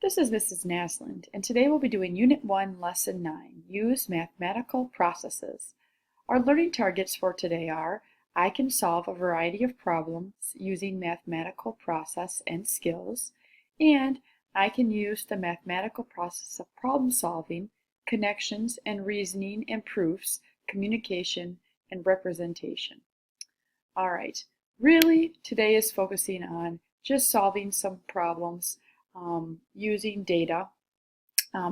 This is Mrs. Naslund, and today we'll be doing Unit 1, Lesson 9, Use Mathematical Processes. Our learning targets for today are, I can solve a variety of problems using mathematical process and skills, and I can use the mathematical process of problem solving, connections and reasoning and proofs, communication, and representation. All right, really today is focusing on just solving some problems using data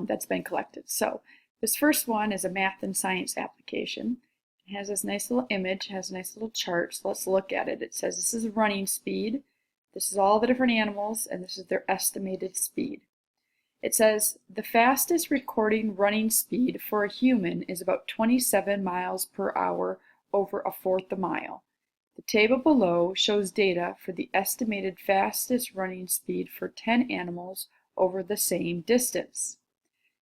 that's been collected. So this first one is a math and science application. It has this nice little image, has a nice little chart, so let's look at it. It says this is running speed, this is all the different animals, and this is their estimated speed. It says the fastest recording running speed for a human is about 27 miles per hour over a fourth a mile. The table below shows data for the estimated fastest running speed for 10 animals over the same distance.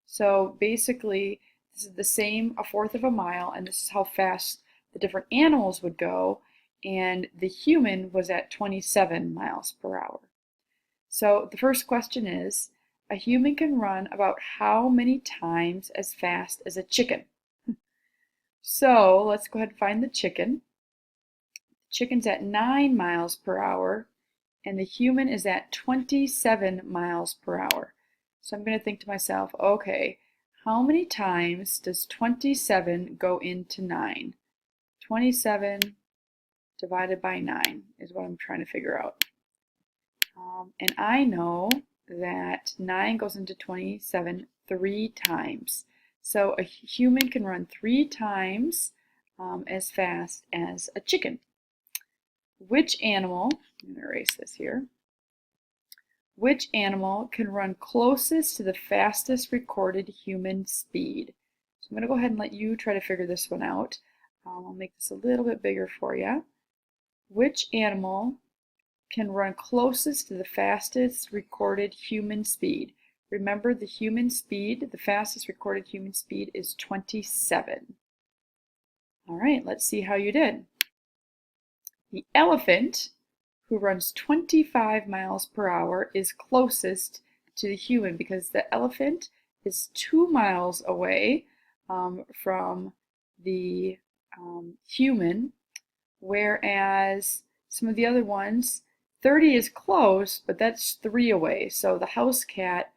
So basically, this is the same, a fourth of a mile, and this is how fast the different animals would go, and the human was at 27 miles per hour. So the first question is, a human can run about how many times as fast as a chicken? So let's go ahead and find the chicken. Chicken's at 9 miles per hour, and the human is at 27 miles per hour. So I'm going to think to myself, okay, how many times does 27 go into 9? 27 divided by 9 is what I'm trying to figure out. And I know that 9 goes into 27 3 times. So a human can run 3 times as fast as a chicken. Which animal, I'm going to erase this here, which animal can run closest to the fastest recorded human speed? So I'm going to go ahead and let you try to figure this one out. I'll make this a little bit bigger for you. Which animal can run closest to the fastest recorded human speed? Remember, the human speed, the fastest recorded human speed is 27. All right, let's see how you did. The elephant, who runs 25 miles per hour, is closest to the human because the elephant is 2 miles away from the human, whereas some of the other ones, 30 is close, but that's 3 away. So the house cat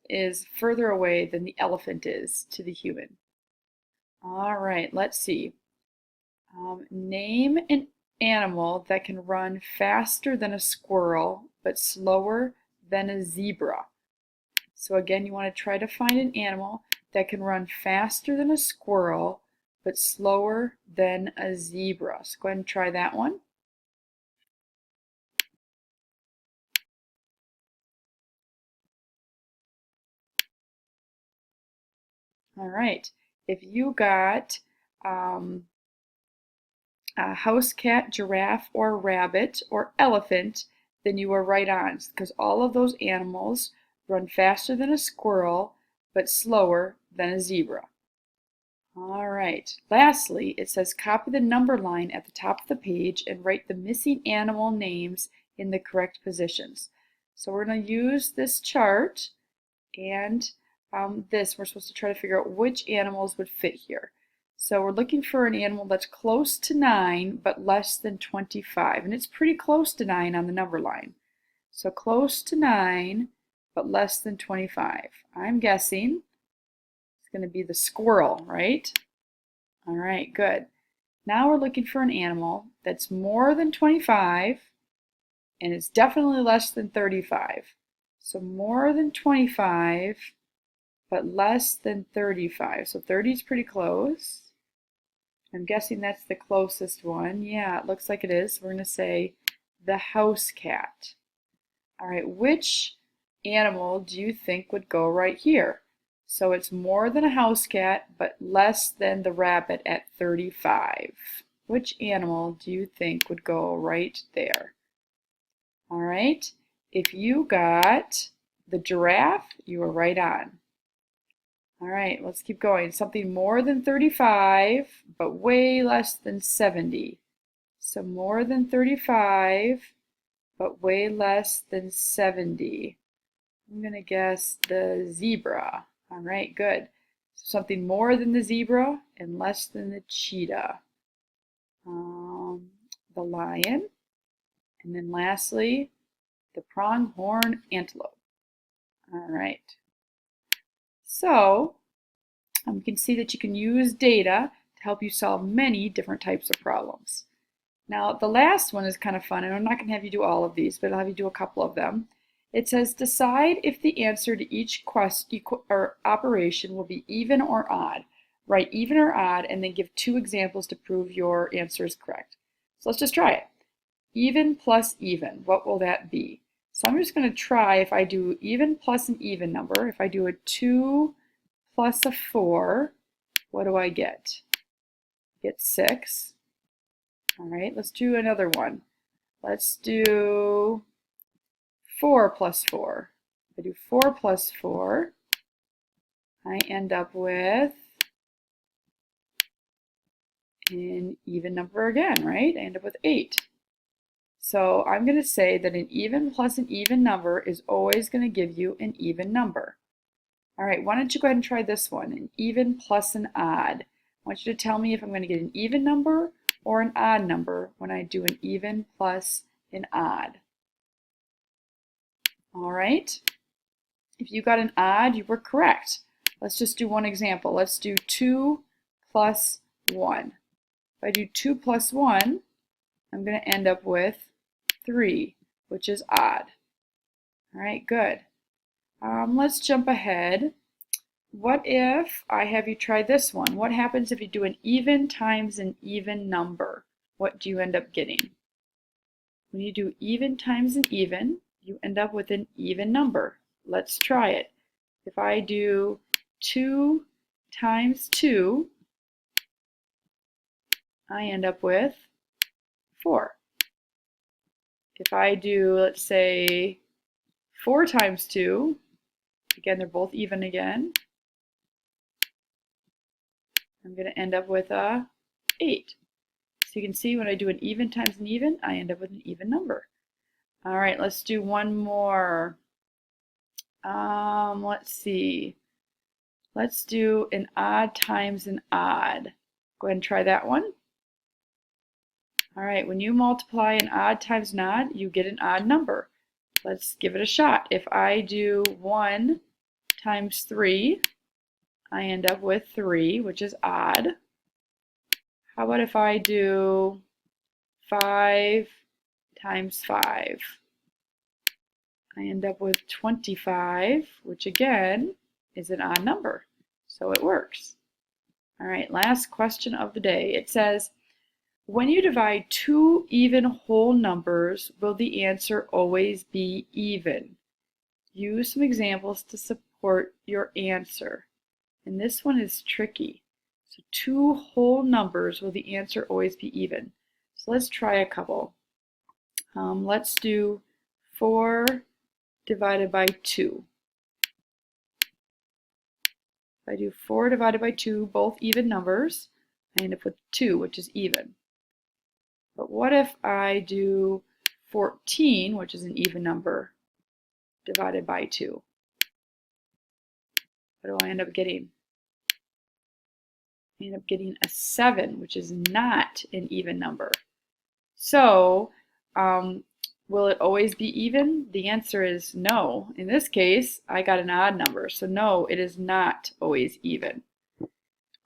is further away than the elephant is to the human. All right, let's see. Name an animal that can run faster than a squirrel but slower than a zebra. So again, you want to try to find an animal that can run faster than a squirrel but slower than a zebra. So go ahead and try that one. All right, if you got a house cat, giraffe, or rabbit, or elephant, then you are right on, because all of those animals run faster than a squirrel, but slower than a zebra. All right, lastly, it says copy the number line at the top of the page and write the missing animal names in the correct positions. So we're going to use this chart and this. We're supposed to try to figure out which animals would fit here. So we're looking for an animal that's close to 9 but less than 25. And it's pretty close to 9 on the number line. So close to 9 but less than 25. I'm guessing it's going to be the squirrel, right? All right, good. Now we're looking for an animal that's more than 25 and it's definitely less than 35. So more than 25 but less than 35. So 30 is pretty close. I'm guessing that's the closest one. Yeah, it looks like it is. We're going to say the house cat. All right, which animal do you think would go right here? So it's more than a house cat, but less than the rabbit at 35. Which animal do you think would go right there? All right, if you got the giraffe, you are right on. All right, let's keep going. Something more than 35, but way less than 70. So more than 35, but way less than 70. I'm going to guess the zebra. All right, good. So something more than the zebra and less than the cheetah. The lion. And then lastly, the pronghorn antelope. All right. So you can see that you can use data to help you solve many different types of problems. Now, the last one is kind of fun, and I'm not going to have you do all of these, but I'll have you do a couple of them. It says, decide if the answer to each operation will be even or odd. Write even or odd, and then give 2 examples to prove your answer is correct. So let's just try it. Even plus even, what will that be? So I'm just going to try if I do even plus an even number. If I do a 2 plus a 4, what do I get? I get 6. All right, let's do another one. Let's do 4 plus 4. If I do 4 plus 4, I end up with an even number again, right? I end up with 8. So I'm going to say that an even plus an even number is always going to give you an even number. All right, why don't you go ahead and try this one, an even plus an odd. I want you to tell me if I'm going to get an even number or an odd number when I do an even plus an odd. All right, if you got an odd, you were correct. Let's just do one example. Let's do 2 plus 1. If I do 2 plus 1, I'm going to end up with 3, which is odd. All right, good. Let's jump ahead. What if I have you try this one? What happens if you do an even times an even number? What do you end up getting? When you do even times an even, you end up with an even number. Let's try it. If I do 2 times 2, I end up with 4. If I do, let's say, 4 times 2, again, they're both even again, I'm going to end up with a 8. So you can see when I do an even times an even, I end up with an even number. All right, let's do one more. Let's see. Let's do an odd times an odd. Go ahead and try that one. All right, when you multiply an odd times an odd, you get an odd number. Let's give it a shot. If I do 1 times 3, I end up with 3, which is odd. How about if I do 5 times 5? I end up with 25, which again is an odd number, so it works. All right, last question of the day. It says, when you divide 2 even whole numbers, will the answer always be even? Use some examples to support your answer. And this one is tricky. So 2 whole numbers, will the answer always be even? So let's try a couple. Let's do 4 divided by 2. If I do 4 divided by 2, both even numbers, I end up with 2, which is even. But what if I do 14, which is an even number, divided by 2? What do I end up getting? I end up getting a 7, which is not an even number. So, will it always be even? The answer is no. In this case, I got an odd number, so no, it is not always even.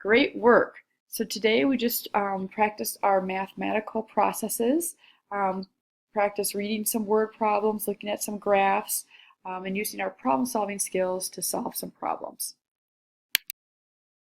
Great work. So today we just practiced our mathematical processes, practiced reading some word problems, looking at some graphs, and using our problem-solving skills to solve some problems.